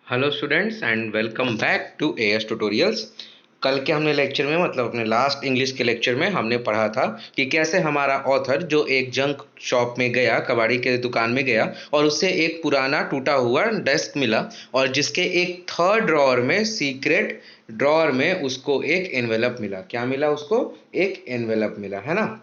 Hello students and welcome back to AS tutorials. कल के हमने लेक्चर में मतलब अपने लास्ट इंग्लिश के लेक्चर में हमने पढ़ा था कि कैसे हमारा ऑथर जो एक जंक शॉप में गया, कबाड़ी के दुकान में गया और उससे एक पुराना टूटा हुआ डेस्क मिला और जिसके एक थर्ड ड्रॉअर में, सीक्रेट ड्रॉअर में उसको एक एनवेलप मिला। क्या मिला उसको? एक एनवेलप मिला, है ना।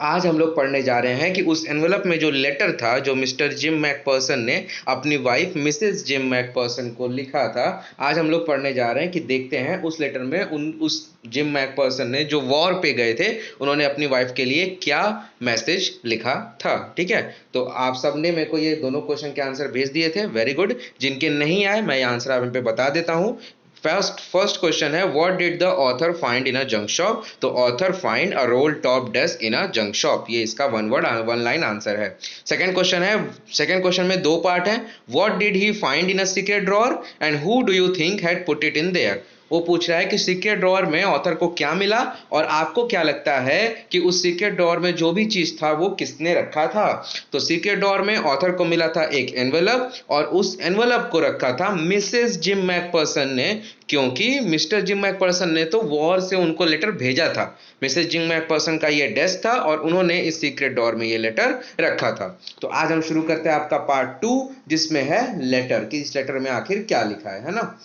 आज हम लोग पढ़ने जा रहे हैं कि उस एनवेलप में जो लेटर था जो मिस्टर जिम मैकपर्सन ने अपनी वाइफ मिसेस जिम मैकपर्सन को लिखा था, आज हम लोग पढ़ने जा रहे हैं कि देखते हैं उस लेटर में उस जिम मैकपर्सन ने जो वॉर पे गए थे उन्होंने अपनी वाइफ के लिए क्या मैसेज लिखा था। ठीक है, तो आप सब ने मेरे को ये दोनों क्वेश्चन के आंसर भेज दिए थे, वेरी गुड। जिनके नहीं आए मैं ये आंसर आप पे बता देता हूँ। फर्स्ट क्वेश्चन है, what did the author find in a junk shop? तो author find a roll top desk in a junk shop, ये इसका वन लाइन आंसर है। सेकंड क्वेश्चन में दो पार्ट है। What did he find in a secret drawer and who do you think had put it in there? वो पूछ रहा है कि सीक्रेट ड्रॉअर में ऑथर को क्या मिला और आपको क्या लगता है कि उस सीक्रेट ड्रॉअर में जो भी चीज था वो किसने रखा था। तो सीक्रेट ड्रॉअर में ऑथर को मिला था एक एनवेलप और उस एनवेलप को रखा था मिसेस जिम मैकपर्सन ने, क्योंकि मिस्टर जिम मैकपर्सन ने तो वॉर से उनको लेटर भेजा था। मिसेस जिम मैकपर्सन का ये डेस्क था और उन्होंने इस सीक्रेट ड्रॉअर में ये लेटर रखा था। तो आज हम शुरू करते हैं आपका पार्ट 2 जिसमें है लेटर, कि इस लेटर में आखिर क्या लिखा है ना।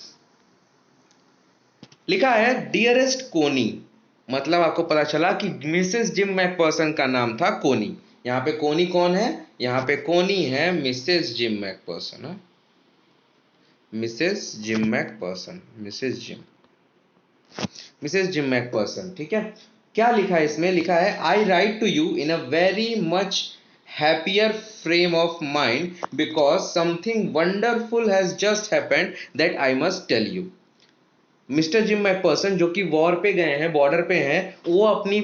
लिखा है डियरेस्ट कोनी, मतलब आपको पता चला कि मिसेस जिम मैकपर्सन का नाम था कोनी। यहाँ पे कोनी कौन है? यहाँ पे कोनी है Mrs Jim McPherson, Mrs Jim McPherson, Mrs Jim McPherson. ठीक है, क्या लिखा है इसमें? लिखा है I write to you in a very much happier frame of mind because something wonderful has just happened that I must tell you. Mr Jim McPherson जो कि वॉर पे गए हैं, बॉर्डर पे हैं, वो अपनी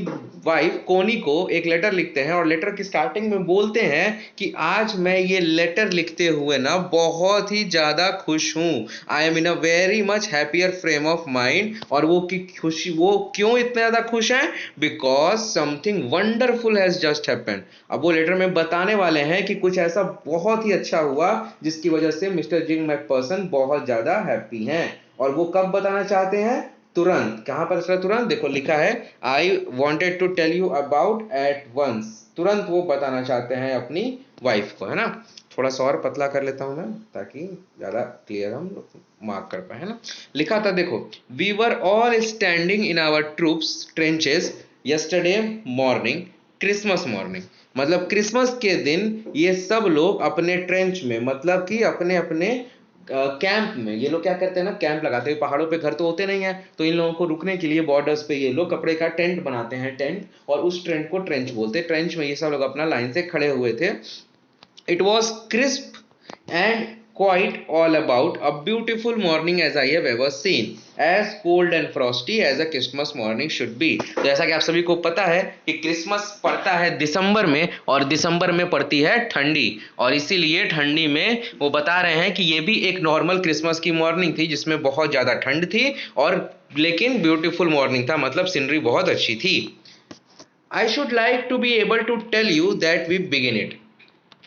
वाइफ कोनी को एक लेटर लिखते हैं और लेटर की स्टार्टिंग में बोलते हैं कि आज मैं ये लेटर लिखते हुए ना बहुत ही ज्यादा खुश हूं। I am in a very much happier frame of mind. और वो की खुशी, वो क्यों इतने ज्यादा खुश हैं? Because something wonderful has just happened. अब वो लेटर में बताने वाले हैं कि कुछ ऐसा बहुत ही अच्छा हुआ जिसकी वजह से मिस्टर जिम मैकपर्सन बहुत ज्यादा हैप्पी हैं। और वो कब बताना चाहते हैं? तुरंत। कहां पर चला? तुरंत। देखो लिखा है I wanted to tell you about at once. तुरंत वो बताना चाहते हैं अपनी वाइफ को, है ना। थोड़ा सा और पतला कर लेता हूं मैं ताकि ज्यादा क्लियर हम मार्क कर पाए, है ना। लिखा था देखो, we were all standing in our troops trenches yesterday morning, Christmas morning. मतलब क्रिसमस के दिन ये सब लोग अपने ट्रेंच में, मतलब कि अपने अपने कैंप में, ये लोग क्या करते हैं ना, कैंप लगाते हैं। पहाड़ों पे घर तो होते नहीं है, तो इन लोगों को रुकने के लिए बॉर्डर्स पे ये लोग कपड़े का टेंट बनाते हैं, टेंट, और उस टेंट को ट्रेंच बोलते हैं। ट्रेंच में ये सब लोग अपना लाइन से खड़े हुए थे। It was crisp and quite all about a beautiful morning as I have ever seen, as cold and frosty as a Christmas morning should be। तो जैसा कि आप सभी को पता है कि क्रिसमस पड़ता है दिसंबर में और दिसंबर में पड़ती है ठंडी, और इसीलिए ठंडी में वो बता रहे हैं कि ये भी एक नॉर्मल क्रिसमस की मॉर्निंग थी जिसमें बहुत ज़्यादा ठंड थी और लेकिन ब्यूटीफुल मॉर्निंग था, मतलब सीनरी बहुत अच्छी थी। I should like to be able to tell you that we begin it.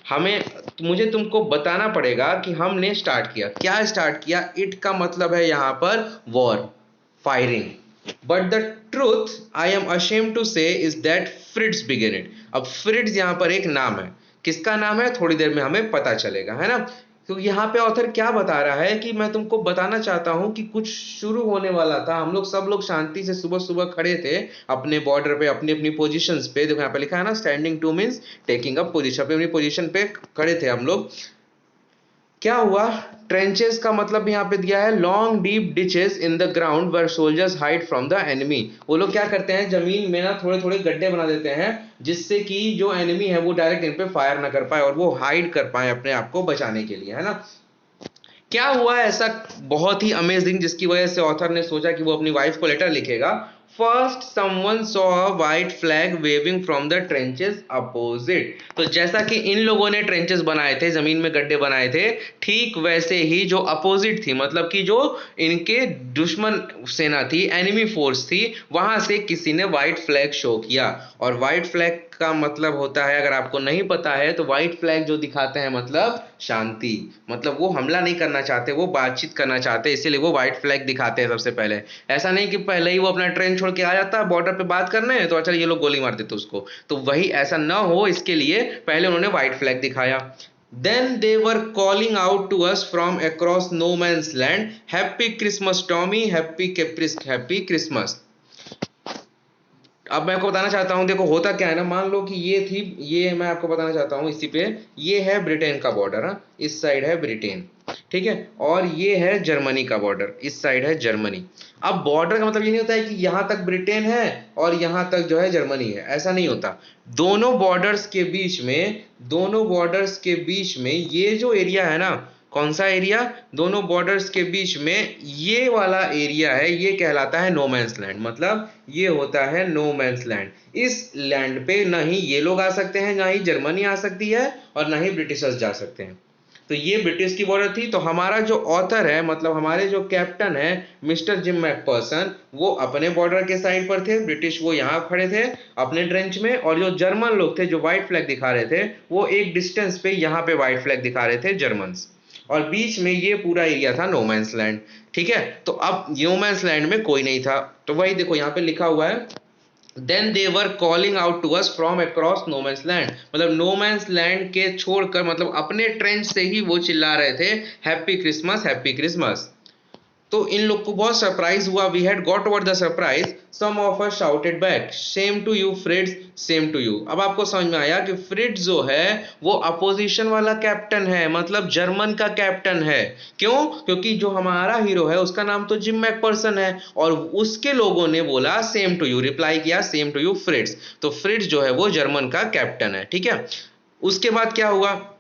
हमें, मुझे तुमको बताना पड़ेगा कि हमने स्टार्ट किया। क्या स्टार्ट किया? इट का मतलब है यहां पर war, firing. But the truth I am ashamed to say is that Fritz began it. अब फ्रिट्ज यहां पर एक नाम है, किसका नाम है थोड़ी देर में हमें पता चलेगा, है ना। तो यहाँ पे ऑथर क्या बता रहा है कि मैं तुमको बताना चाहता हूं कि कुछ शुरू होने वाला था। हम लोग सब लोग शांति से सुबह सुबह खड़े थे अपने बॉर्डर पे, अपनी अपनी पोजीशंस पे। देखो यहाँ पे लिखा है ना, standing to means taking up position, पे अपनी पोजीशन पे खड़े थे हम लोग। क्या हुआ? ट्रेंचेस का मतलब यहाँ पे दिया है long deep ditches in the ground where soldiers hide from the enemy. वो लोग क्या करते हैं, जमीन में ना थोड़े थोड़े गड्ढे बना देते हैं जिससे कि जो एनिमी है वो डायरेक्ट इन पे फायर ना कर पाए और वो हाइड कर पाए अपने आप को बचाने के लिए, है ना। क्या हुआ ऐसा बहुत ही अमेजिंग जिसकी वजह से ऑथर ने सोचा कि वो अपनी वाइफ को लेटर लिखेगा? First someone saw a white flag waving from the trenches opposite. तो जैसा कि इन लोगों ने ट्रेंचेस बनाए थे, जमीन में गड्ढे बनाए थे, ठीक वैसे ही जो अपोजिट थी, मतलब कि जो इनके दुश्मन सेना थी, एनिमी फोर्स थी, वहां से किसी ने व्हाइट फ्लैग शो किया। और व्हाइट फ्लैग का मतलब होता है, अगर आपको नहीं पता है तो व्हाइट फ्लैग जो दिखाते हैं मतलब शांति, मतलब वो हमला नहीं करना चाहते, वो बातचीत करना चाहते हैं, इसीलिए वो व्हाइट फ्लैग दिखाते हैं सबसे पहले। ऐसा नहीं कि पहले ही वो अपना ट्रेन छोड़ के आ जाता बॉर्डर पे बात करने तो अच्छा ये लोग गोली मार देते उसको, तो वही ऐसा ना हो इसके लिए पहले उन्होंने व्हाइट फ्लैग दिखाया। Then they were calling out to us from across no man's land, Happy Christmas Tommy, Happy Christmas। अब मैं आपको बताना चाहता हूँ, देखो होता क्या है ना, मान लो कि ये मैं आपको बताना चाहता हूँ इसी पे, ये है ब्रिटेन का बॉर्डर, हाँ, इस साइड है ब्रिटेन, ठीक है, और ये है जर्मनी का बॉर्डर, इस साइड है जर्मनी। अब बॉर्डर का मतलब ये नहीं होता है कि यहां तक ब्रिटेन है और यहां तक जो है जर्मनी है, ऐसा नहीं होता। दोनों बॉर्डर्स के बीच में ये जो एरिया है ना, कौन सा एरिया, दोनों बॉर्डर्स के बीच में ये वाला एरिया है, ये कहलाता है नो मैंस लैंड, मतलब ये होता है नो मैंस लैंड। इस लैंड पे ना ही ये लोग आ सकते हैं, ना ही जर्मनी आ सकती है, और ना ही ब्रिटिशर्स जा सकते हैं। तो ये ब्रिटिश की बॉर्डर थी। तो हमारा जो ऑथर है, मतलब हमारे जो कैप्टन है मिस्टर जिम मैकपर्सन, वो अपने बॉर्डर के साइड पर थे, ब्रिटिश वो यहाँ खड़े थे अपने ट्रेंच में, और जो जर्मन लोग थे जो व्हाइट फ्लैग दिखा रहे थे वो एक डिस्टेंस पे यहाँ पे व्हाइट फ्लैग दिखा रहे थे जर्मन्स, और बीच में ये पूरा एरिया था नो मैंस लैंड। ठीक है, तो अब नो मैंस लैंड में कोई नहीं था, तो वही देखो यहाँ पे लिखा हुआ है, then they were calling out to us from across no man's land, मतलब नो मैंस लैंड के छोड़कर, मतलब अपने ट्रेंच से ही वो चिल्ला रहे थे हैप्पी क्रिसमस हैप्पी क्रिसमस। तो इन लोग को बहुत सरप्राइज हुआ, we had got over the surprise, some of us shouted back same to you Fritz, same to you. अब आपको समझ में आया कि फ्रिट्ज जो है वो अपोजिशन वाला कैप्टन है, मतलब जर्मन का कैप्टन है। क्यों? क्योंकि जो हमारा हीरो है उसका नाम तो जिम मैकपर्सन है, और उसके लोगों ने बोला सेम टू यू, रिप्लाई किया सेम टू यू फ्रिट्ज, तो फ्रिट्ज जो है वो जर्मन का कैप्टन है। ठीक है, उसके बाद क्या हुआ,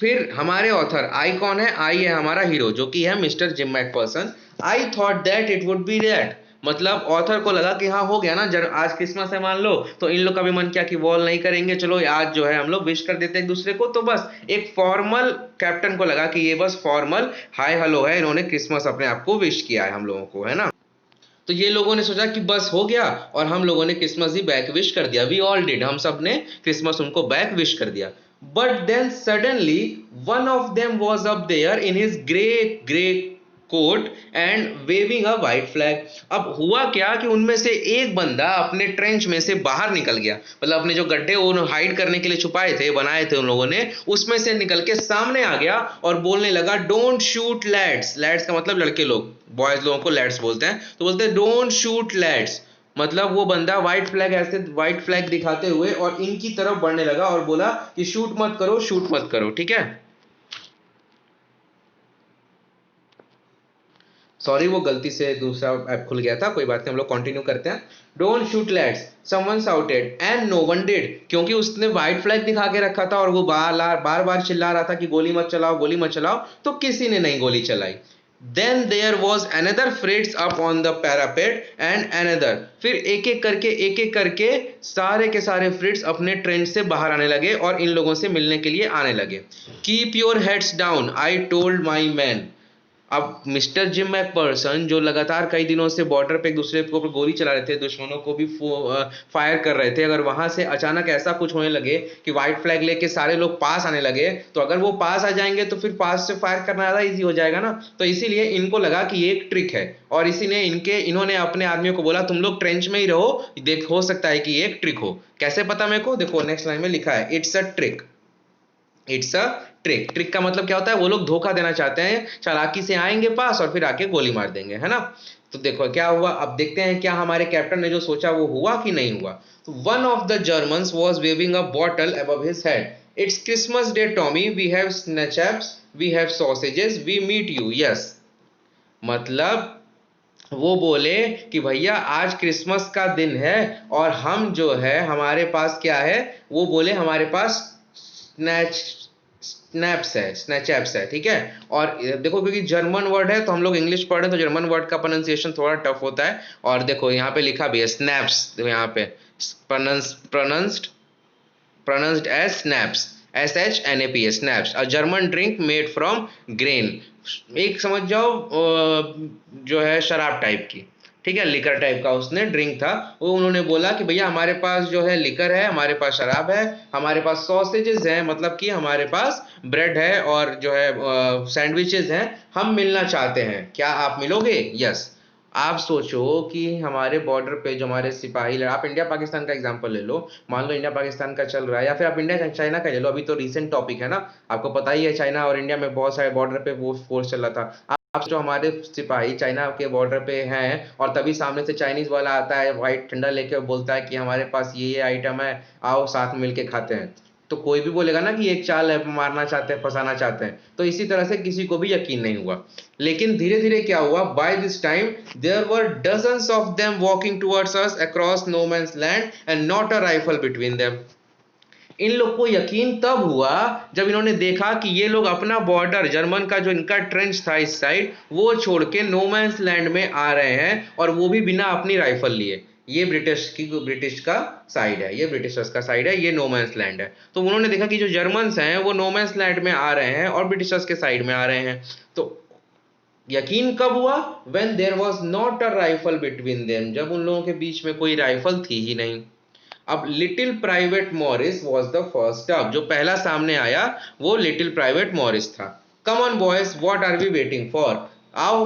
फिर हमारे ऑथर, आई कौन है, आई है हमारा हीरो जो कि है Mr Jim McPherson. I thought that it would be that, मतलब ऑथर को लगा कि हाँ हो गया ना, आज क्रिसमस है मान लो, तो इन लोग का भी मन किया कि वॉल नहीं करेंगे, चलो आज जो है हम लोग विश कर देते हैं एक दूसरे को। तो बस एक फॉर्मल, कैप्टन को लगा कि ये बस फॉर्मल हाय हेलो है, इन्होंने क्रिसमस अपने आप को विश किया है हम लोगों को, है ना। तो ये लोगों ने सोचा कि बस हो गया, और हम लोगों ने क्रिसमस ही बैक विश कर दिया, वी ऑल डिड, हम सब ने क्रिसमस उनको बैक विश कर दिया। But then suddenly one of them was up there in his grey grey coat and waving a white flag. अब हुआ क्या कि उनमें से एक बंदा अपने ट्रेंच में से बाहर निकल गया, मतलब अपने जो गड्ढे वो हाइड करने के लिए छुपाए थे, बनाए थे उन लोगों ने, उसमें से निकल के सामने आ गया और बोलने लगा डोंट शूट लैड्स, लैड्स का मतलब लड़के लोग, बॉयज लोगों को लैड्स बोलते हैं, तो बोलते हैं डोंट शूट लैड्स, मतलब वो बंदा व्हाइट फ्लैग, ऐसे व्हाइट फ्लैग दिखाते हुए और इनकी तरफ बढ़ने लगा और बोला कि शूट मत करो, शूट मत करो। ठीक है, सॉरी वो गलती से दूसरा ऐप खुल गया था, कोई बात नहीं, हम लोग कंटिन्यू करते हैं। Don't shoot lads, someone shouted and no one did, क्योंकि उसने व्हाइट फ्लैग दिखा के रखा था और वो बार बार चिल्ला रहा था कि गोली मत चलाओ, गोली मत चलाओ, तो किसी ने नहीं गोली चलाई। Then there was another Fritz up on the parapet and another, फिर एक एक करके सारे के सारे फ्रिट्स अपने ट्रेंच से बाहर आने लगे और इन लोगों से मिलने के लिए आने लगे। Keep your heads down I told my man. अब मिस्टर जिम मैकपर्सन जो लगातार कई दिनों से बॉर्डर पे एक दूसरे के ऊपर गोली चला रहे थे, दुश्मनों को भी फायर कर रहे थे, अगर वहां से अचानक ऐसा कुछ होने लगे कि व्हाइट फ्लैग लेके सारे लोग पास आने लगे, तो अगर वो पास आ जाएंगे तो फिर पास से फायर करना ज्यादा इजी हो जाएगा ना, तो इसीलिए इनको लगा कि ये एक ट्रिक है, और इसी ने इन्होंने अपने आदमियों को बोला तुम लोग ट्रेंच में ही रहो, देख हो सकता है कि ये एक ट्रिक हो। कैसे पता मेरे को, देखो नेक्स्ट लाइन में लिखा है it's a trick, it's a trick. Trick का मतलब क्या होता है, वो लोग धोखा देना चाहते हैं, चालाकी से आएंगे पास और फिर आके गोली मार देंगे, है ना। तो देखो क्या हुआ, अब देखते हैं क्या हमारे कैप्टन ने जो सोचा वो हुआ कि नहीं हुआ। तो one of the Germans was waving a bottle above his head, it's Christmas day Tommy, we have schnapps, we have sausages, we meet you, yes, मतलब वो बोले कि भैया आज क्रिसमस का दिन है और हम जो है हमारे पास क्या है, वो बोले हमारे पास स्नैच स्नैप्स है, स्नैचएप्स है, ठीक है। और देखो क्योंकि जर्मन वर्ड है तो हम लोग इंग्लिश पढ़ रहे हैं तो जर्मन वर्ड का प्रोनाउंसिएशन थोड़ा टफ होता है, और देखो यहाँ पे लिखा भी है स्नैप्स, देखो यहाँ पे pronounced pronounced as snaps, SHNAPS, snaps, a German drink made from grain, एक समझ जाओ जो है शराब टाइप की, ठीक है, लिकर टाइप का उसने ड्रिंक था। वो उन्होंने बोला कि भैया हमारे पास जो है लिकर है, हमारे पास शराब है, हमारे पास सॉसेजेस हैं, मतलब कि हमारे पास ब्रेड है और जो है सैंडविचेस हैं, हम मिलना चाहते हैं, क्या आप मिलोगे? यस। आप सोचो कि हमारे बॉर्डर पे जो हमारे सिपाही, आप इंडिया पाकिस्तान का एग्जांपल ले लो, मान लो इंडिया पाकिस्तान का चल रहा है, या फिर आप इंडिया चाइना का ले लो, अभी तो रिसेंट टॉपिक है ना, आपको पता ही है चाइना और इंडिया में बहुत सारे बॉर्डर पे वो फोर्स चल रहा था। आप जो हमारे सिपाही चाइना के बॉर्डर पे हैं और तभी सामने से चाइनीज वाला आता है व्हाइट ठंडा लेके बोलता है कि हमारे पास ये आइटम है, आओ साथ मिलके खाते हैं, तो कोई भी बोलेगा ना कि एक चाल है, मारना चाहते हैं, फंसाना चाहते हैं। तो इसी तरह से किसी को भी यकीन नहीं हुआ। लेकिन धीरे धीरे क्या हुआ, by this time there were dozens of them walking towards us across no man's land and not a rifle between them. इन लोग को यकीन तब हुआ जब इन्होंने देखा कि ये लोग अपना बॉर्डर, जर्मन का जो इनका ट्रेंच था इस साइड, वो छोड़ के नो मैंस लैंड में आ रहे हैं, और वो भी बिना अपनी राइफल लिए। ये ब्रिटिश का साइड है, ये ब्रिटिशर्स का साइड है, ये नो मैंस लैंड है। तो उन्होंने देखा कि जो जर्मन्स हैं वो नो मैंस लैंड में आ रहे हैं और ब्रिटिशर्स के साइड में आ रहे हैं। तो यकीन कब हुआ? When there was not a rifle between them, जब उन लोगों के बीच में कोई राइफल थी ही नहीं। अब little private Morris was the first up, जो पहला सामने आया वो लिटिल प्राइवेट मॉरिस था। Come on boys, what are we waiting for, आओ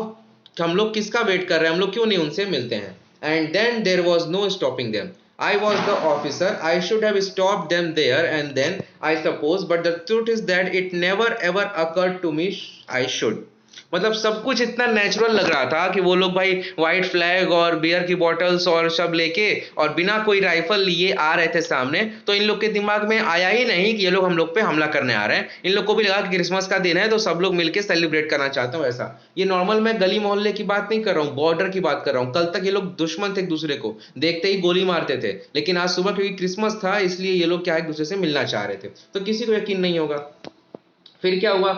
हम लोग किसका वेट कर रहे हैं, हम लोग क्यों नहीं उनसे मिलते हैं। And then there was no stopping them, I was the officer, I should have stopped them there and then, I suppose, but the truth is that it never ever occurred to me I should। मतलब सब कुछ इतना natural लग रहा था कि वो लोग भाई व्हाइट फ्लैग और बियर की बॉटल्स और सब लेके और बिना कोई राइफल लिए आ रहे थे सामने, तो इन लोग के दिमाग में आया ही नहीं कि ये लोग हम लोग पे हमला करने आ रहे हैं। इन लोग को भी लगा कि क्रिसमस का दिन है तो सब लोग मिलके सेलिब्रेट करना चाहते हो ऐसा। ये नॉर्मल, मैं गली मोहल्ले की बात नहीं कर रहा हूँ, बॉर्डर की बात कर रहा हूँ। कल तक ये लोग दुश्मन थे, एक दूसरे को देखते ही गोली मारते थे, लेकिन आज सुबह क्योंकि क्रिसमस था इसलिए ये लोग क्या एक दूसरे से मिलना चाह रहे थे। तो किसी को यकीन नहीं होगा। फिर क्या हुआ,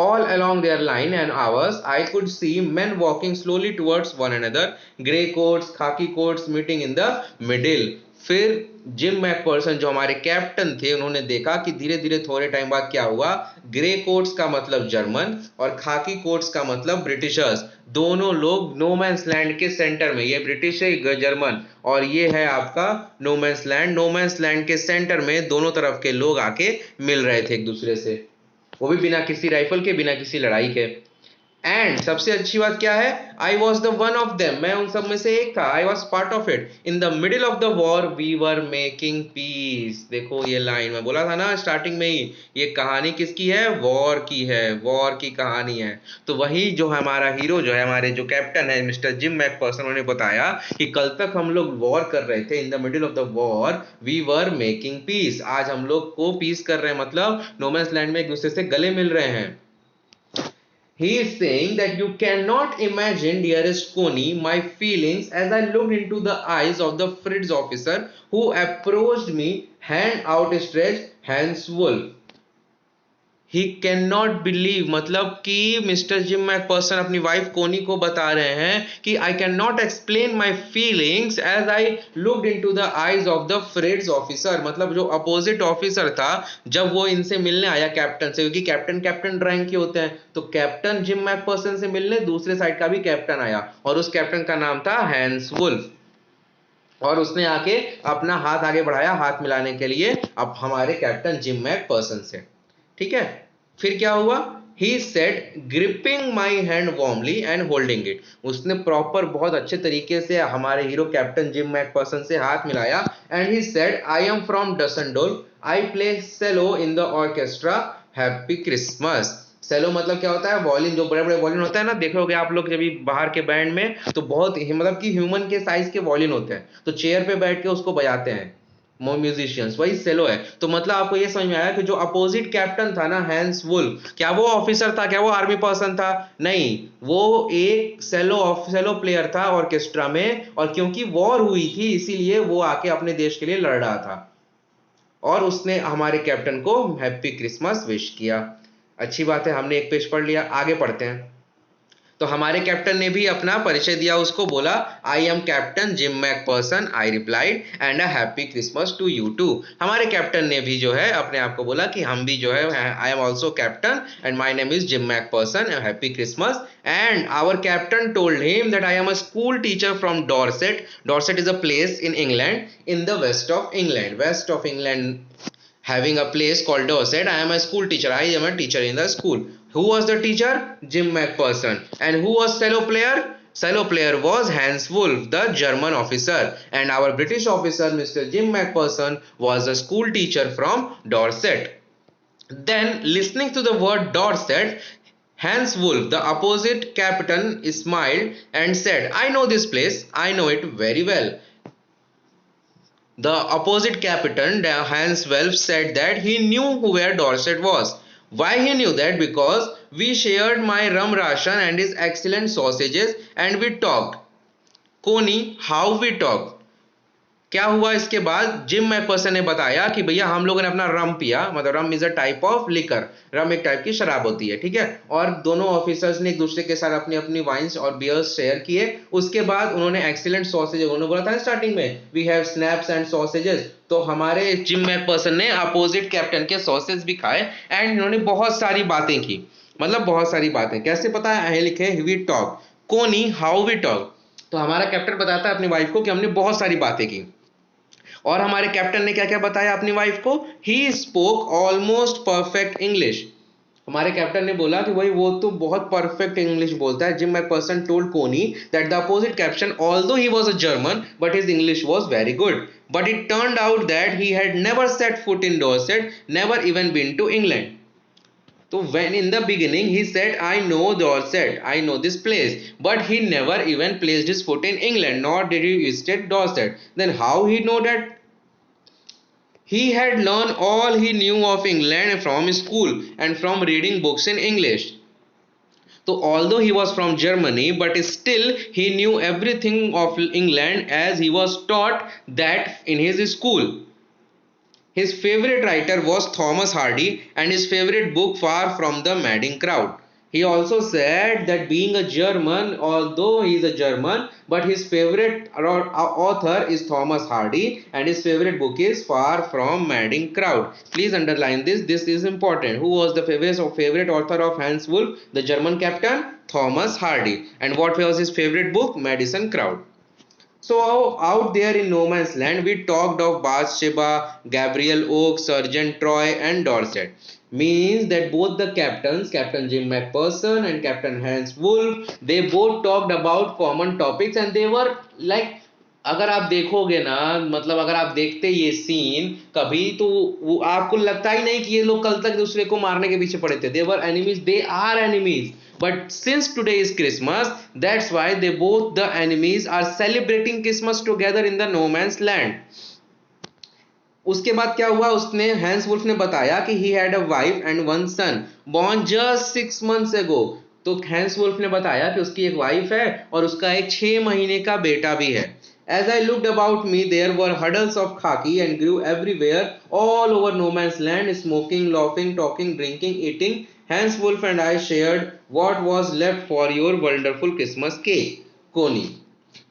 all along their line and ours I could see men walking slowly towards one another, grey coats, khaki coats meeting in the middle। फिर जिम मैकपर्सन जो हमारे कैप्टन थे उन्होंने देखा कि धीरे धीरे थोड़े टाइम बाद क्या हुआ, ग्रे कोट्स का मतलब जर्मन और खाकी कोट्स का मतलब ब्रिटिशर्स, दोनों लोग नो मैंस लैंड के सेंटर में, ये ब्रिटिश है जर्मन और ये है आपका no man's land, no man's land के सेंटर में दोनों तरफ के लोग आके मिल रहे थे एक दूसरे से, वो भी बिना किसी राइफल के, बिना किसी लड़ाई के। एंड सबसे अच्छी बात क्या है, I was the one of them, मैं उन सब में से एक था, I was part of it, in the middle of the war we were making peace. देखो ये लाइन मैं बोला था ना स्टार्टिंग में ही, ये कहानी किसकी है, वॉर की है, वॉर की कहानी है। तो वही जो हमारा हीरो जो है, हमारे जो कैप्टन है मिस्टर जिम मैकपर्सन, उन्होंने बताया कि कल तक हम लोग वॉर कर रहे थे, in the middle of the war we were making peace, आज हम लोग को पीस कर रहे हैं, मतलब नो मैंस लैंड में एक दूसरे से गले मिल रहे हैं। He is saying that you cannot imagine, dearest Connie, my feelings as I looked into the eyes of the Fritz officer who approached me, hand outstretched, hands full। He can not believe, मतलब कि mister Jim McPherson अपनी wife Connie को बता रहे हैं कि I can not explain my feelings as I looked into the eyes of the Fritz officer, मतलब जो अपोजिट ऑफिसर था जब वो इनसे मिलने आया कैप्टन से, क्योंकि कैप्टन कैप्टन रैंक के होते हैं, तो कैप्टन जिम मैकपर्सन से मिलने दूसरे साइड का भी कैप्टन आया और उस कैप्टन का नाम था हैंस वुल्फ, और उसने आके अपना हाथ आगे बढ़ाया हाथ मिलाने के लिए अब हमारे कैप्टन जिम मैकपर्सन से। ठीक है, फिर क्या हुआ, he said gripping my hand warmly and holding it, उसने प्रॉपर बहुत अच्छे तरीके से हमारे हीरो कैप्टन जिम मैकपर्सन से हाथ मिलाया, and he said I am from Dusseldorf, I play cello in the orchestra, happy Christmas। सेलो मतलब क्या होता है, वॉलिन, जो बड़े बड़े वॉलिन होता है ना, देखे होगे आप लोग जब बाहर के बैंड में, तो बहुत मतलब कि ह्यूमन के साइज के वॉलिन होते हैं, तो चेयर पे बैठ के उसको बजाते हैं म्यूजिशियंस, वही सेलो है। तो मतलब आपको ये समझ में आया कि जो अपोजिट कैप्टन था ना हैंस वुल्फ, क्या वो ऑफिसर था, क्या वो आर्मी पर्सन था, नहीं, वो एक सेलो प्लेयर था ऑर्केस्ट्रा में, और क्योंकि वॉर हुई थी इसीलिए वो आके अपने देश के लिए लड़ रहा था और उसने हमारे कैप्टन को हैप्पी क्रिसमस विश किया। अच्छी बात है, हमने एक पेज पढ़ लिया, आगे पढ़ते हैं। तो हमारे कैप्टन ने भी अपना परिचय दिया, उसको बोला I am captain Jim McPherson, I replied, and a happy Christmas to you too. हमारे कैप्टन ने भी जो है अपने आप को बोला कि हम भी जो है I am also captain and my name is Jim McPherson, happy Christmas. And our captain told him that I am a school teacher from Dorset. Dorset is a place in England, in the west of England, west of England having a place called Dorset. I am a school teacher. I am a teacher in the school. Who was the teacher? Jim McPherson. And who was cello player? Cello player was Hans Wolf, the German officer. And our British officer, Mr. Jim McPherson, was a school teacher from Dorset. Then, listening to the word Dorset, Hans Wolf, the opposite captain, smiled and said, I know this place. I know it very well. The opposite captain, Hans Wolf, said that he knew where Dorset was. Why he knew that? Because we shared my rum ration and his excellent sausages and we talked. Coney, how we talked. क्या हुआ इसके बाद? Gym McPherson ने बताया कि भैया हम लोगों ने अपना रम पिया, मतलब rum is a type of liquor, rum एक टाइप की शराब होती है, ठीक है। और दोनों ऑफिसर्स ने एक दूसरे के साथ अपनी अपनी वाइन्स और बियर्स शेयर किए। उसके बाद उन्होंने एक्सीलेंट सॉसेज, उन्होंने बोला था स्टार्टिंग में we have schnapps and sausages, तो हमारे जिम मैकपर्सन ने अपोजिट कैप्टन के सॉसेज भी खाए एंड इन्होंने बहुत सारी बातें की, मतलब बहुत सारी बातें। कैसे पता है? लिखे वी टॉक। कोनी, हाउ वी टॉक। तो हमारा कैप्टन बताता है अपनी वाइफ को कि हमने बहुत सारी बातें की। और हमारे कैप्टन ने क्या क्या बताया अपनी वाइफ को? He spoke almost perfect English. हमारे कैप्टन ने बोला कि भाई वो तो बहुत परफेक्ट इंग्लिश बोलता है। Jim McPherson told Connie that the opposite captain although he was a German but his English was very good, but it turned out that he had never set foot in Dorset, never even been to England. So when in the beginning he said, I know Dorset, I know this place, but he never even placed his foot in England, nor did he visit Dorset. Then how he know that? He had learned all he knew of England from school and from reading books in English. So although he was from Germany, but still he knew everything of England as he was taught that in his school. His favorite writer was Thomas Hardy and his favorite book Far from the Madding Crowd. He also said that being a German, although he is a German, but his favorite author is Thomas Hardy and his favorite book is Far from Madding Crowd. Please underline this. This is important. Who was the favorite author of Hans Wolf? The German captain? Thomas Hardy. And what was his favorite book? Madison Crowd. So out there in no man's land, we talked of Bathsheba, Gabriel Oak, Sergeant Troy, and Dorset. Means that both the captains, Captain Jim McPherson and Captain Hans Wolf, they both talked about common topics and they were like, अगर आप देखोगे ना, मतलब अगर आप देखते ये scene कभी, तो वो आपको लगता ही नहीं कि ये लोग कल तक दूसरे को मारने के पीछे पड़े थे। They were enemies, they are enemies. But since today is Christmas, that's why they both the enemies are celebrating Christmas together in the no man's land. उसके बाद क्या हुआ? उसने हैंस वुल्फ ने बताया कि he had a wife and one son born just 6 months ago. तो hence Wolf ने बताया कि उसकी एक वाइफ है और उसका एक 6 महीने का बेटा भी है। As I looked about me, there were huddles of khaki and grew everywhere, all over no man's land, smoking, laughing, talking, drinking, eating. Hans Wolf and I shared what was left for your wonderful Christmas cake, Coney.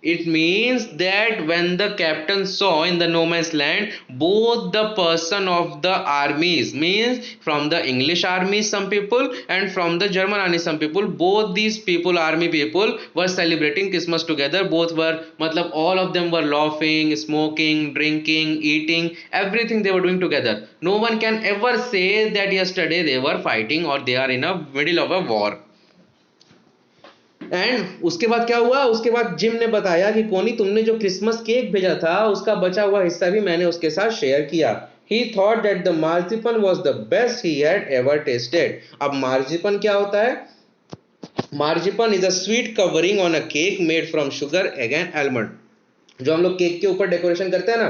It means that when the captain saw in the no man's land both the person of the armies, means from the English army some people and from the German army some people, both these people, army people, were celebrating Christmas together. Both were, matlab all of them were laughing, smoking, drinking, eating, everything they were doing together. No one can ever say that yesterday they were fighting or they are in a middle of a war. And उसके बाद क्या हुआ? उसके बाद gym ने बताया कि कोनी, तुमने जो क्रिसमस केक भेजा था उसका बचा हुआ हिस्सा भी मैंने उसके साथ शेयर किया। He thought that the marzipan was the best he had ever tasted. अब marzipan क्या होता है? Marzipan is a sweet covering on a cake made from sugar, egg and almond. जो हम लोग केक के ऊपर डेकोरेशन करते हैं ना,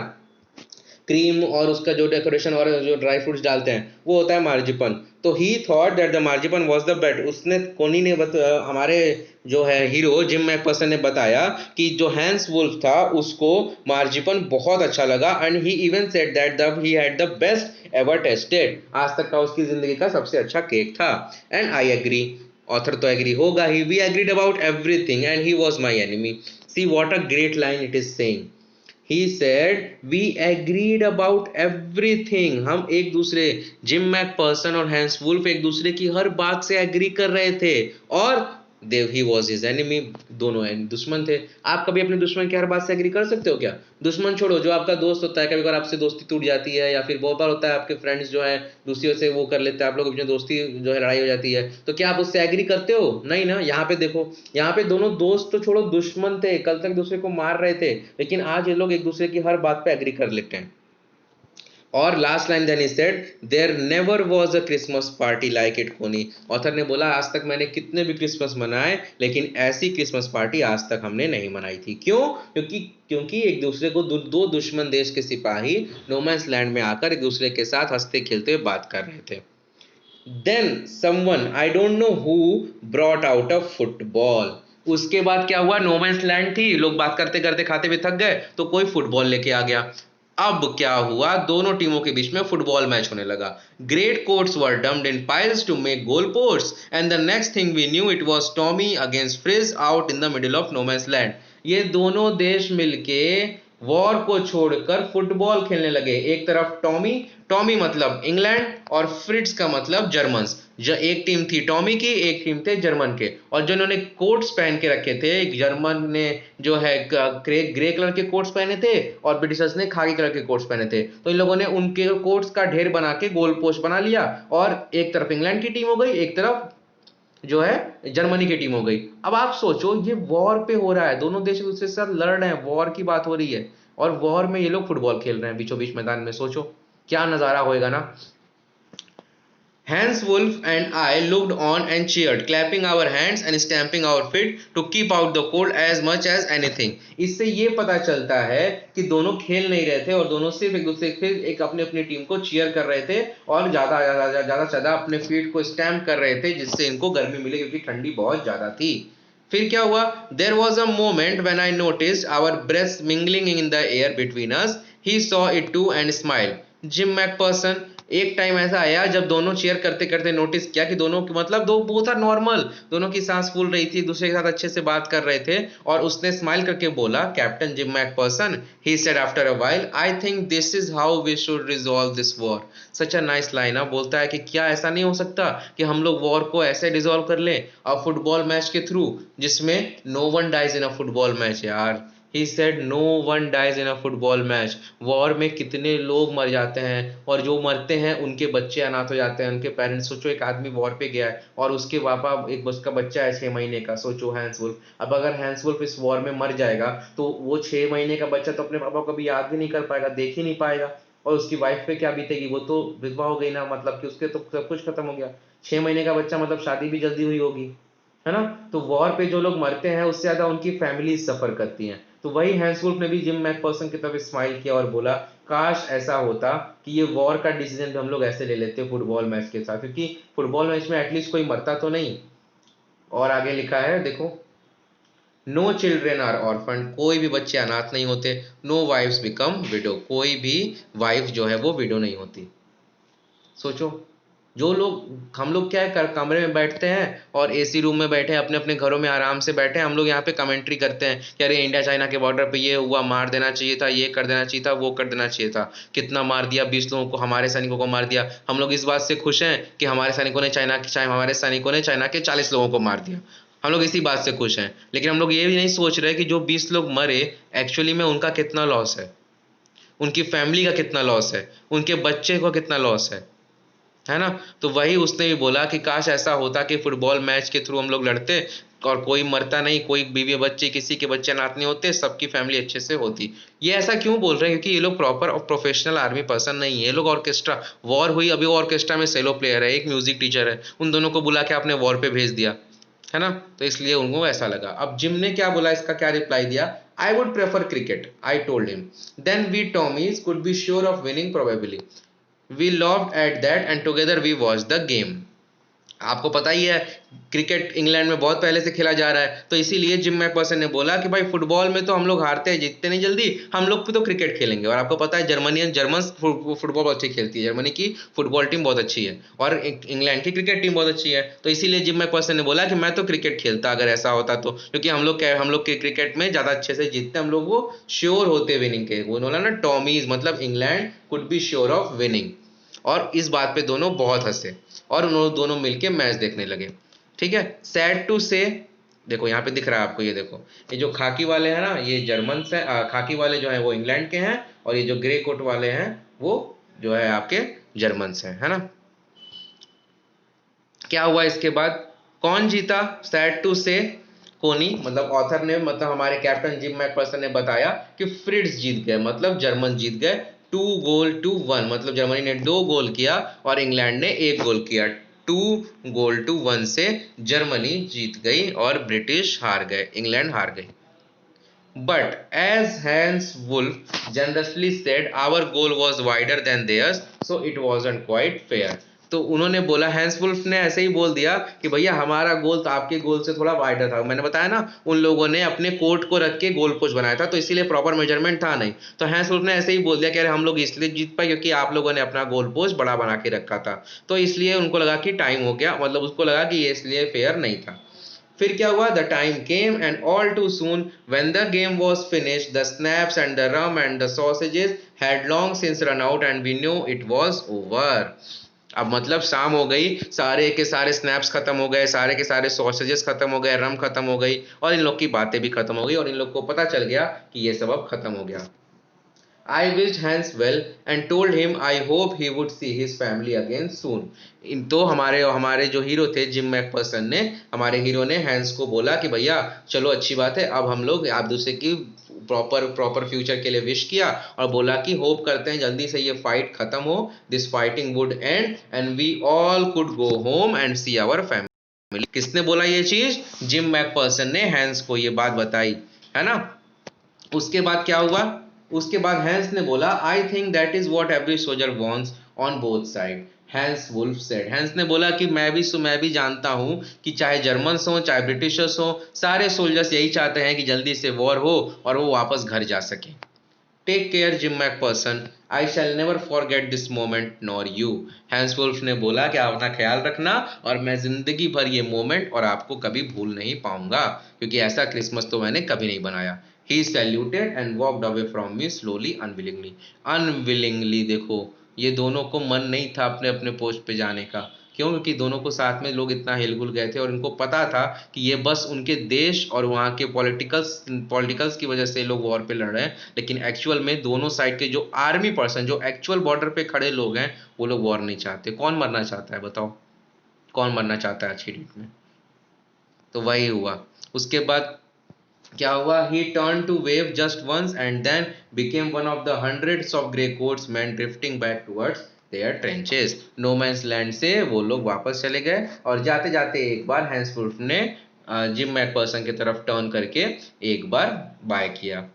क्रीम और उसका जो डेकोरेशन और जो ड्राई फ्रूट्स डालते हैं, वो होता है मार्जिपन। तो he thought that the marzipan was the best. उसने, कोनी ने हमारे जो है हीरो जिम मैकपर्सन ने बताया कि जो हैंस वुल्फ था उसको मार्जिपन बहुत अच्छा लगा and he even said that he had the best ever tested. आज तक का उसकी जिंदगी का सबसे अच्छा केक था। And I agree. ऑथर तो एग्री होगा ही, we agreed about everything and he was my enemy. See what a great line it is saying. He said we agreed about everything, हम एक दूसरे, जिम मैकपर्सन और Hans Wolf एक दूसरे की हर बात से एग्री कर रहे थे, और देव ही वॉज हिज एनिमी, दोनों दुश्मन थे। आप कभी अपने दुश्मन की हर बात से एग्री कर सकते हो क्या? दुश्मन छोड़ो, जो आपका दोस्त होता है, कभी कभार आपसे दोस्ती टूट जाती है, या फिर बहुत बार होता है आपके फ्रेंड्स जो है दूसरियों से वो कर लेते हैं, आप लोग अपनी दोस्ती जो है लड़ाई हो जाती है, तो क्या आप उससे एग्री करते हो? नहीं ना। यहाँ पे देखो, यहाँ पे दोनों दोस्त तो छोड़ो दुश्मन थे, कल तक दूसरे को मार रहे थे, लेकिन आज ये लोग एक दूसरे की हर बात पे एग्री कर लेते हैं। और last line then he said there never was a Christmas party like it Connie. Author ने बोला आज तक मैंने कितने भी क्रिसमस मनाए, लेकिन ऐसी क्रिसमस पार्टी आज तक हमने नहीं मनाई थी। क्यों? क्योंकि एक दूसरे को दो दुश्मन देश के सिपाही नोमैंस लैंड में आकर एक दूसरे के साथ हंसते खेलते हुए बात कर रहे थे। Then someone, I don't know who, brought out a football. उसके बाद क्या हुआ? नोमैंस लैंड थी, लोग बात करते करते खाते भी थक गए, तो कोई फुटबॉल लेके आ गया। अब क्या हुआ? दोनों टीमों के बीच में फुटबॉल मैच होने लगा। Great coats were dumped in piles to make goal posts and the next thing we knew it was Tommy against Fritz out in the middle of no man's land. ये दोनों देश मिलके वॉर को छोड़कर football खेलने लगे। एक तरफ टॉमी, टॉमी मतलब इंग्लैंड, और फ्रिट्ज का मतलब जर्मन्स। एक टीम थी टॉमी की, एक टीम थे जर्मन के, और जो इन्होंने कोट्स पहन के रखे थे, जर्मन ने जो है ग्रे कलर के कोट्स पहने थे, और ब्रिटिशर्स ने खाकी कलर के कोट्स पहने थे, तो इन लोगों ने उनके कोट्स का ढेर बना के गोल पोस्ट बना लिया, और एक तरफ इंग्लैंड की टीम हो गई, एक तरफ जो है जर्मनी की टीम हो गई। अब आप सोचो, ये वॉर पे हो रहा है, दोनों देश एक दूसरे के साथ लड़ रहे हैं, वॉर की बात हो रही है, और वॉर में ये लोग फुटबॉल खेल रहे हैं बीचों बीच मैदान में। सोचो क्या नजारा होएगा ना। Hans Wolf and I looked on and cheered, clapping our hands and stamping our feet to keep out the cold as much as anything। इससे ये पता चलता है कि दोनों खेल नहीं रहे थे, और दोनों सिर्फ एक दूसरे के एक अपनी अपनी टीम को चीयर कर रहे थे, और ज्यादा अपने फीट को स्टैम्प कर रहे थे, जिससे इनको गर्मी मिले, क्योंकि ठंडी बहुत ज्यादा थी। फिर क्या हुआ? There was a moment when I noticed our breaths mingling in the air between us, he saw it too and smile. Jim McPherson, एक टाइम ऐसा आया जब दोनों चेयर करते करते नोटिस किया कि दोनों मतलब दो बोथ आर नॉर्मल, दोनों की सांस फूल रही थी, दूसरे के साथ अच्छे से बात कर रहे थे, और उसने स्माइल करके बोला, captain Jim McPherson, he said after a while, I think this is how we should resolve this war. Such a nice line. बोलता है कि क्या ऐसा नहीं हो सकता कि हम लोग वॉर को ऐसे डिसॉल्व कर लें, और फुटबॉल मैच के थ्रू, जिसमें no one dies in a football match. यार He said no one dies in a football match। War में कितने लोग मर जाते हैं, और जो मरते हैं उनके बच्चे अनाथ हो जाते हैं, उनके पेरेंट्स। सोचो एक आदमी वॉर पे गया है, और उसके पापा, एक उसका बच्चा है 6 महीने का। सोचो हैंस वुल्फ, अब अगर हैंस वुल्फ इस वॉर में मर जाएगा, तो वो 6 महीने का बच्चा तो अपने पापा को कभी याद भी नहीं कर पाएगा, देख ही नहीं पाएगा, और उसकी वाइफ पे क्या बीतेगी? वो तो विधवा हो गई ना, मतलब कि उसके तो सब कुछ खत्म हो गया। 6 महीने का बच्चा मतलब शादी भी जल्दी हुई होगी, है ना? तो वॉर पे जो लोग मरते हैं उससे ज्यादा उनकी फैमिली सफर करती हैं। तो वही हैंस वुल्फ ने भी जिम मैकपर्सन की तरफ स्माइल किया और बोला, काश ऐसा होता कि ये वॉर का डिसीजन भी हम लोग ऐसे ले लेते फुटबॉल मैच के साथ, क्योंकि फुटबॉल मैच में एटलीस्ट कोई मरता तो नहीं। और आगे लिखा है देखो, नो चिल्ड्रेन आर ऑर्फन, कोई भी बच्चे अनाथ नहीं होते। नो वाइफ्स बिकम विडो, कोई भी वाइफ जो है वो विडो नहीं होती। सोचो, जो लोग, हम लोग क्या है, कमरे में बैठते हैं और एसी रूम में बैठे हैं, अपने अपने घरों में आराम से बैठे हैं, हम लोग यहाँ पे कमेंट्री करते हैं कि अरे इंडिया चाइना के बॉर्डर पे ये हुआ, मार देना चाहिए था, ये कर देना चाहिए था, वो कर देना चाहिए था, कितना मार दिया, 20 लोगों को, हमारे सैनिकों को मार दिया। हम लोग इस बात से खुश हैं कि हमारे सैनिकों ने चाइना के 40 लोगों को मार दिया, हम लोग इसी बात से खुश हैं। लेकिन हम लोग ये भी नहीं सोच रहे कि जो 20 लोग मरे, एक्चुअली में उनका कितना लॉस है, उनकी फैमिली का कितना लॉस है, उनके बच्चे को कितना लॉस है ना? तो वही उसने भी बोला कि काश ऐसा होता कि फुटबॉल मैच के थ्रू हम लोग लड़ते, और कोई मरता नहीं, कोई बीवी बच्चे, किसी के बच्चे अनाथ नहीं होते, सबकी फैमिली अच्छे से होती। ये ऐसा क्यों बोल रहे हैं? क्योंकि ये लोग प्रॉपर और प्रोफेशनल आर्मी पर्सन नहीं है, ये लोग ऑर्केस्ट्रा, वॉर हुई, अभी वो ऑर्केस्ट्रा में सेलो प्लेयर है, एक म्यूजिक टीचर है, उन दोनों को बुला के आपने वॉर पे भेज दिया, है ना? तो इसलिए उनको ऐसा लगा। अब जिम ने क्या बोला, इसका क्या रिप्लाई दिया? I would prefer cricket, I told him, then we Tommies could be sure of winning probably, we laughed at that and together we watched the game। आपको पता ही है क्रिकेट इंग्लैंड में बहुत पहले से खेला जा रहा है, तो इसीलिए जिम मैकपर्सन ने बोला कि भाई फुटबॉल में तो हम लोग हारते हैं जीतते नहीं जल्दी, हम लोग भी तो क्रिकेट खेलेंगे। और आपको पता है जर्मन फुटबॉल बहुत अच्छी खेलती है, जर्मनी की फुटबॉल टीम बहुत अच्छी है और इंग्लैंड की क्रिकेट टीम बहुत अच्छी है, तो इसीलिए जिम मैकपर्सन ने बोला कि मैं तो क्रिकेट खेलता अगर ऐसा होता तो, क्योंकि हम लोग के क्रिकेट में ज़्यादा अच्छे से जीतते, हम लोग वो श्योर होते विनिंग के, वो बोला ना टॉमीज, मतलब England could be sure of winning. और इस बात पे दोनों बहुत हंसे और उन्होंने दोनों मिलके मैच देखने लगे। ठीक है, सैड टू से, देखो यहाँ पे दिख रहा है आपको, ये देखो ये जो खाकी वाले हैं ना ये जर्मन से, खाकी वाले जो है वो इंग्लैंड के हैं और ये जो ग्रे कोट वाले हैं वो जो है आपके जर्मन से है ना। क्या हुआ इसके बाद, कौन जीता, सैड टू से कोनी, मतलब ऑथर ने, मतलब हमारे कैप्टन जिम मैकपर्सन ने बताया कि फ्रिट्ज जीत गए, मतलब जर्मन जीत गए 2-1, मतलब जर्मनी ने 2 गोल किया और इंग्लैंड ने 1 गोल किया। 2-1 से जर्मनी जीत गई और ब्रिटिश हार गए, इंग्लैंड हार गई। But as Hans Wolf generously said, our goal was wider than theirs, so it wasn't quite fair. तो उन्होंने बोला, हैंस वुल्फ ने ऐसे ही बोल दिया कि भैया हमारा गोल तो आपके गोल से थोड़ा वाइडर था। मैंने बताया ना उन लोगों ने अपने कोर्ट को रख के गोल पोस्ट बनाया था, तो इसीलिए प्रॉपर मेजरमेंट था नहीं। तो हैंस वुल्फ ने ऐसे ही बोल दिया कि अरे हम लोग इसलिए जीत पाए क्योंकि आप लोगों ने अपना गोल पोस्ट बड़ा बना के रखा था, तो इसलिए उनको लगा कि टाइम हो गया, मतलब उसको लगा कि ये इसलिए फेयर नहीं था। फिर क्या हुआ, the time came and all too soon when the game was finished the schnapps and the rum and the sausages had long since run out and we knew it was over. अब मतलब शाम हो गई, सारे के सारे snaps खत्म हो गए, सारे के सारे सॉसेजेस खत्म हो गए, रम खत्म हो गई और इन लोग की बातें भी खत्म हो गई और इन लोग को पता चल गया कि ये सब अब खत्म हो गया। I wished Hans well and told him I hope he would see his family again soon. इन तो हमारे हमारे जो हीरो थे जिम मैकपर्सन ने, हमारे हीरो ने हैंस को बोला कि भैया चलो अच्छी बात है, अब हम लोग आप दूसरे की प्रॉपर प्रॉपर फ्यूचर के लिए विश किया और बोला कि होप करते हैं जल्दी से ये फाइट खत्म हो, this fighting would end and we all could go home and see our family. किसने बोला ये चीज, जिम मैकपर्सन ने हैंस को ये बात बताई, है ना। उसके बाद क्या हुआ, उसके बाद हैंस ने बोला I think that is what every soldier wants on both side. Hans Wolf said, Hans ने बोला कि मैं भी जानता हूं कि चाहे जर्मन्स हो चाहे ब्रिटिशर्स हो, सारे सोल्जर्स यही चाहते हैं कि जल्दी से वॉर हो और वो वापस घर जा सके। Take care Jim McPherson, I shall never forget this moment nor you. Hans Wolf ने बोला कि आप अपना ख्याल रखना और मैं जिंदगी भर ये मोमेंट और आपको कभी भूल नहीं पाऊंगा, क्योंकि ऐसा क्रिसमस तो मैंने कभी नहीं बनाया। He saluted and walked away from me slowly unwillingly. Unwillingly देखो, ये दोनों को मन नहीं था अपने अपने पोस्ट पे जाने का। क्यों, क्योंकि दोनों को साथ में लोग इतना हिलगुल गए थे और इनको पता था कि ये बस उनके देश और वहाँ के पॉलिटिकल्स की वजह से लोग वॉर पे लड़ रहे हैं, लेकिन एक्चुअल में दोनों साइड के जो आर्मी पर्सन, जो एक्चुअल बॉर्डर पे खड़े लोग हैं, वो लोग वॉर नहीं चाहते। कौन मरना चाहता है बताओ, कौन मरना चाहता है आज की डेट में। तो वही हुआ। उसके बाद क्या हुआ, he turned to wave just once and then became one of the hundreds of grey coats men drifting back towards their trenches. No man's land से वो लोग वापस चले गए और जाते जाते एक बार हैंस वुल्फ ने जिम मैकपर्सन की तरफ टर्न करके एक बार बाय किया।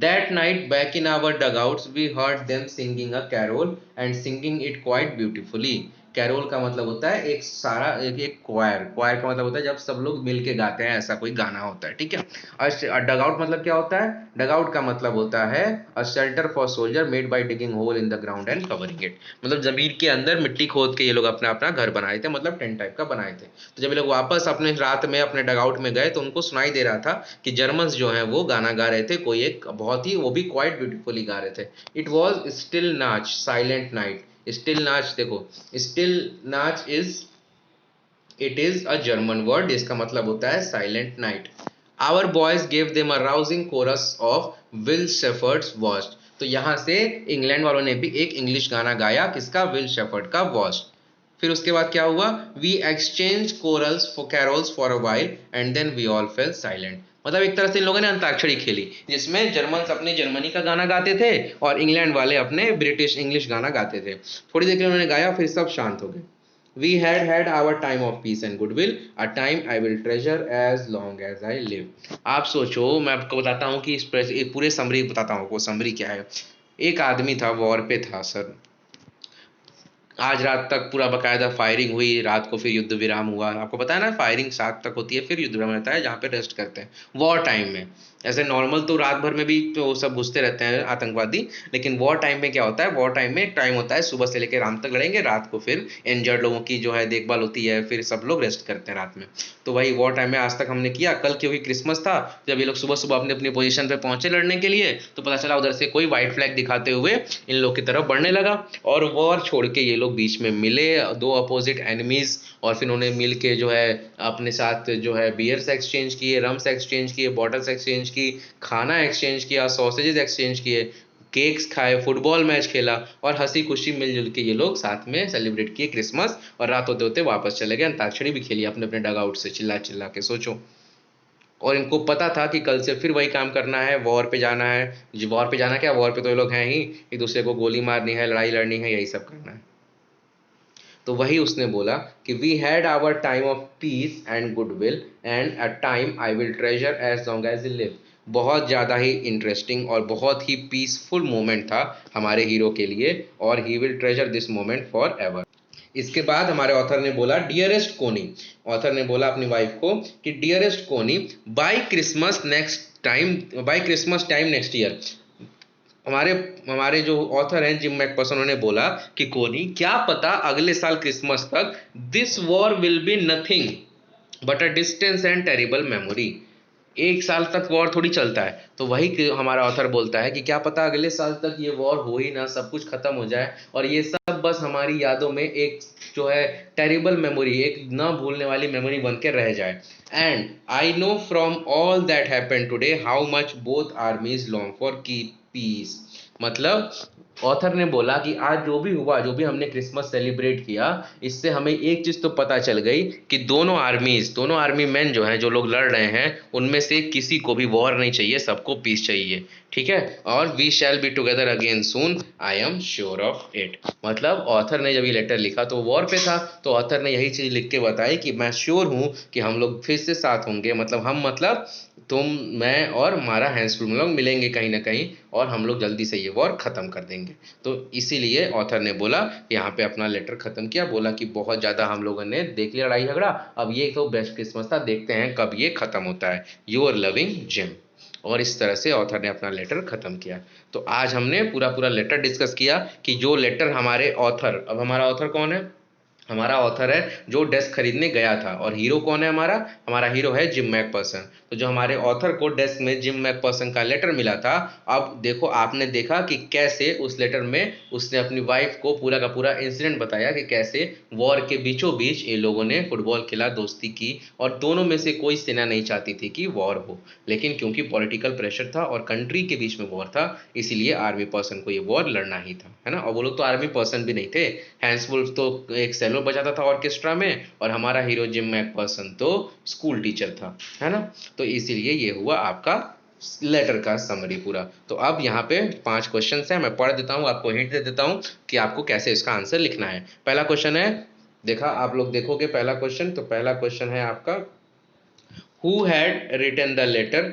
That night, back in our dugouts, we heard them singing a carol and singing it quite beautifully. Carol का मतलब होता है एक सारा एक क्वायर, क्वायर का मतलब होता है जब सब लोग मिल के गाते हैं, ऐसा कोई गाना होता है, ठीक है। और डगआउट मतलब क्या होता है, डगआउट का मतलब होता है a shelter for soldier made by digging hole in the ground and covering it. मतलब जमीन के अंदर मिट्टी खोद के ये लोग अपना अपना घर बनाए थे, मतलब टेंट टाइप का बनाए थे। तो जब ये लोग वापस अपने रात में अपने डगआउट में गए तो उनको सुनाई दे रहा था कि जर्मन्स जो है वो गाना गा रहे थे, कोई एक बहुत ही, वो भी क्वाइट ब्यूटीफुली गा रहे थे। It was Stille Nacht silent night. Stille Nacht देखो, Stille Nacht it is a German word, इसका मतलब होता है silent night. Our boys gave them a rousing chorus of while shepherds watched. तो यहाँ से इंग्लैंड वालों ने भी एक इंग्लिश गाना गाया, किसका, विल शेफर्ड का वॉस्ट। फिर उसके बाद क्या हुआ, we exchange carols for carols for a while and then we all fell silent. मतलब एक तरह से इन लोगों ने अंताक्षरी खेली जिसमें जर्मन्स अपने जर्मनी का गाना गाते थे और इंग्लैंड वाले अपने ब्रिटिश इंग्लिश गाना गाते थे। थोड़ी देर के लिए उन्होंने गाया, फिर सब शांत हो गए। We had our time of peace and goodwill, a time I will treasure as long as I live. आप सोचो, मैं आपको बताता हूँ कि इस पूरे समरी बताता हूँ आपको, समरी क्या है। एक आदमी था, वॉर पे था सर, आज रात तक पूरा बकायदा फायरिंग हुई, रात को फिर युद्ध विराम हुआ। आपको पता है ना, फायरिंग 7 तक होती है, फिर युद्ध विराम रहता है जहाँ पे रेस्ट करते हैं वॉर टाइम में। ऐसे नॉर्मल तो रात भर में भी तो सब घुसते रहते हैं आतंकवादी, लेकिन वॉर टाइम में क्या होता है, वॉर टाइम में एक टाइम होता है सुबह से लेकर रात तक लड़ेंगे, रात को फिर इंजर्ड लोगों की जो है देखभाल होती है, फिर सब लोग रेस्ट करते हैं रात में। तो वही वॉर टाइम में आज तक हमने किया। कल क्योंकि क्रिसमस था, जब ये लोग सुबह सुबह अपनी अपनी पोजीशन पे पहुंचे लड़ने के लिए, तो पता चला उधर से कोई व्हाइट फ्लैग दिखाते हुए इन लोग की तरफ बढ़ने लगा, और वॉर छोड़ के ये लोग बीच में मिले, दो अपोजिट एनिमीज, और फिर उन्होंने मिल के जो है अपने साथ जो है बियर्स एक्सचेंज किए, रम्स एक्सचेंज किए, बॉटल्स एक्सचेंज की, खाना एक्सचेंज किया, सॉसेजेस एक्सचेंज किए, केक्स खाए, फुटबॉल मैच खेला, और हंसी खुशी मिलजुल के ये लोग साथ में सेलिब्रेट किए क्रिसमस। और रात होते होते वापस चले गए, अंताक्षरी भी खेली अपने अपने डग आउट से चिल्ला चिल्ला के, सोचो। और इनको पता था कि कल से फिर वही काम करना है, वॉर पे जाना है। जी वॉर पे जाना क्या, वॉर पे तो ये लोग हैं ही, एक दूसरे को गोली मारनी है, लड़ाई लड़नी है, यही सब करना है। तो वही उसने बोला कि we had our time of peace and goodwill and a time I will treasure as long as you live. बहुत ज़्यादा ही इंटरेस्टिंग और बहुत ही पीसफुल मोमेंट था हमारे हीरो के लिए, और he will treasure this moment for ever. इसके बाद हमारे ऑथर ने बोला डियरेस्ट कोनी, ऑथर ने बोला अपनी वाइफ को कि dearest Connie, by Christmas time next year. हमारे हमारे जो ऑथर हैं जिम मैकपर्सन, उन्होंने बोला कि कोनी क्या पता अगले साल क्रिसमस तक this war will be nothing but a distance and terrible memory. एक साल तक वॉर थोड़ी चलता है, तो वही हमारा ऑथर बोलता है कि क्या पता अगले साल तक ये वॉर हो ही ना, सब कुछ खत्म हो जाए, और ये सब बस हमारी यादों में एक जो है टेरिबल मेमोरी, एक ना भूलने वाली मेमोरी बन के रह जाए। And I know from all that happened today how much both आर्मीज long for की पीस। मतलब ऑथर ने बोला कि आज जो भी हुआ, जो भी हमने क्रिसमस सेलिब्रेट किया, इससे हमें एक चीज तो पता चल गई कि दोनों आर्मी मैन जो हैं, जो लोग लड़ रहे हैं, उनमें से किसी को भी वॉर नहीं चाहिए, सबको पीस चाहिए। ठीक है, और we shall be together again soon, I am sure of it. मतलब ऑथर ने जब ये लेटर लिखा तो वॉर पे था, तो ऑथर ने यही चीज लिख के बताई कि मैं श्योर हूं कि हम लोग फिर से साथ होंगे, मतलब हम, मतलब तुम, मैं और हमारा हैंसफुल लोग मिलेंगे कहीं ना कहीं, और हम लोग जल्दी से ये वॉर खत्म कर देंगे। तो इसीलिए ऑथर ने बोला, यहाँ पे अपना लेटर खत्म किया, बोला कि बहुत ज़्यादा हम लोगों ने देख लिया लड़ाई झगड़ा, अब ये तो बेस्ट क्रिसमस था, देखते हैं कब ये खत्म होता है। Your loving gym. और इस तरह से ऑथर ने अपना लेटर खत्म किया। तो आज हमने पूरा पूरा लेटर डिस्कस किया कि जो लेटर हमारे ऑथर, अब हमारा ऑथर कौन है, हमारा ऑथर है जो डेस्क खरीदने गया था, और हीरो कौन है हमारा, हमारा हीरो है जिम मैकपर्सन। तो जो हमारे ऑथर को डेस्क में जिम मैकपर्सन का लेटर मिला था, अब देखो आपने देखा कि कैसे उस लेटर में उसने अपनी वाइफ को पूरा का पूरा इंसिडेंट बताया कि कैसे वॉर के बीचों बीच ये लोगों ने फुटबॉल खेला, दोस्ती की, और दोनों में से कोई सेना नहीं चाहती थी कि वॉर हो, लेकिन क्योंकि पॉलिटिकल प्रेशर था और कंट्री के बीच में वॉर था, इसीलिए आर्मी पर्सन को ये वॉर लड़ना ही था, है ना। और वो लोग तो आर्मी पर्सन भी नहीं थे, हैंस वुल्फ तो एक सेलो बजाता था ऑर्केस्ट्रा में, और हमारा हीरो जिम मैकपर्सन तो स्कूल टीचर था, है ना। तो इसीलिए ये हुआ आपका लेटर का समरी पूरा। तो अब यहाँ पे 5 क्वेश्चन है, मैं पढ़ देता हूँ, आपको हिंट दे देता हूँ कि आपको कैसे इसका आंसर लिखना है। पहला क्वेश्चन है, देखा आप लोग देखोगे पहला क्वेश्चन, तो पहला क्वेश्चन है आपका, who had written the letter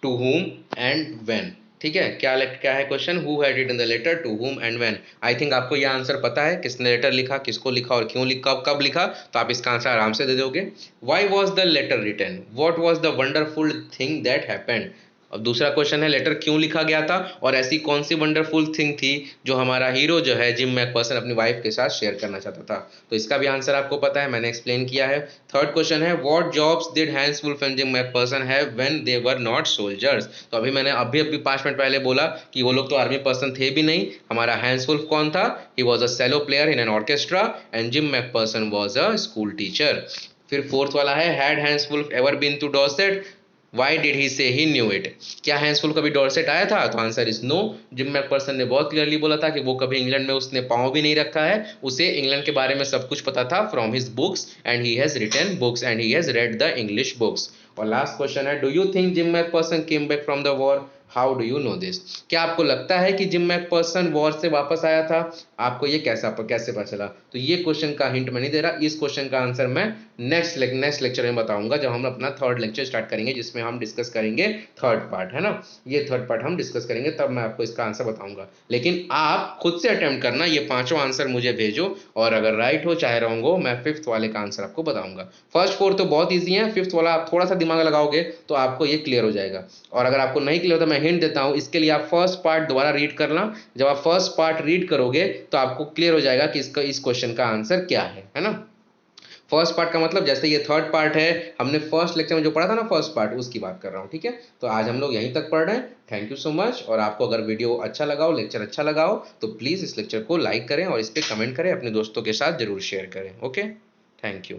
to whom and when. ठीक है, क्या है question, who had written the letter to whom and when. I think आपको यह आंसर पता है, किसने लेटर लिखा, किसको लिखा और क्यों लिखा, कब लिखा, तो आप इसका आंसर आराम से दे दोगे। Why was the letter written, what was the wonderful thing that happened. अब दूसरा क्वेश्चन है, लेटर क्यों लिखा गया था, और ऐसी कौन सी वंडरफुल थिंग थी जो हमारा हीरो जो है जिम मैकपर्सन अपनी वाइफ के साथ शेयर करना चाहता था। तो इसका भी आंसर आपको पता है, मैंने एक्सप्लेन किया है। थर्ड क्वेश्चन है, what jobs did Hans Wolf and Jim McPherson have when they were not soldiers. तो अभी मैंने अभी 5 मिनट पहले बोला कि वो लोग तो आर्मी पर्सन थे भी नहीं। हमारा हैंस वुल्फ कौन था, he was a cello player in an orchestra, and Jim McPherson was a school teacher. फिर फोर्थ वाला है, had Hans Wolf ever been to Dorset, why did he say he knew it. क्या हैंसफुल कभी Dorset आया था, तो answer is no. Gym McPherson ने बहुत क्लियरली बोला था कि वो कभी इंग्लैंड में उसने पाँव भी नहीं रखा है, उसे इंग्लैंड के बारे में सब कुछ पता था from his books, and he has written books and he has read the English books. और लास्ट क्वेश्चन है, do you think Jim McPherson came back from the war, how do you know this. क्या आपको लगता है कि gym McPherson war से वापस आया था, आपको ये कैसे पता चला? तो ये क्वेश्चन का हिंट मैं नहीं दे रहा, इस क्वेश्चन का आंसर मैं नेक्स्ट लेक्चर में बताऊंगा, जब हम अपना थर्ड लेक्चर स्टार्ट करेंगे, जिसमें हम डिस्कस करेंगे थर्ड पार्ट, है ना, ये थर्ड पार्ट हम डिस्कस करेंगे, तब मैं आपको इसका आंसर बताऊंगा। लेकिन आप खुद से अटेम्प्ट करना, ये पांचों आंसर मुझे भेजो, और अगर राइट हो चाहे रॉन्ग हो, मैं फिफ्थ वाले का आंसर आपको बताऊंगा। फर्स्ट फोर तो बहुत ईजी है, फिफ्थ वाला आप थोड़ा सा दिमाग लगाओगे तो आपको ये क्लियर हो जाएगा। और अगर आपको नहीं क्लियर होता, मैं हिंट देता हूँ, इसके लिए आप फर्स्ट पार्ट दोबारा रीड करना। जब आप फर्स्ट पार्ट रीड करोगे तो आपको क्लियर हो जाएगा कि इस क्वेश्चन का आंसर क्या है ना। फर्स्ट पार्ट का मतलब जैसे ये थर्ड पार्ट है, हमने फर्स्ट लेक्चर में जो पढ़ा था ना फर्स्ट पार्ट, उसकी बात कर रहा हूँ, ठीक है। तो आज हम लोग यहीं तक पढ़ रहे हैं। Thank you so much. और आपको अगर वीडियो अच्छा लगा हो, लेक्चर अच्छा लगा हो, तो प्लीज़ इस लेक्चर को लाइक करें और इस पर कमेंट करें, अपने दोस्तों के साथ जरूर शेयर करें। Okay, thank you.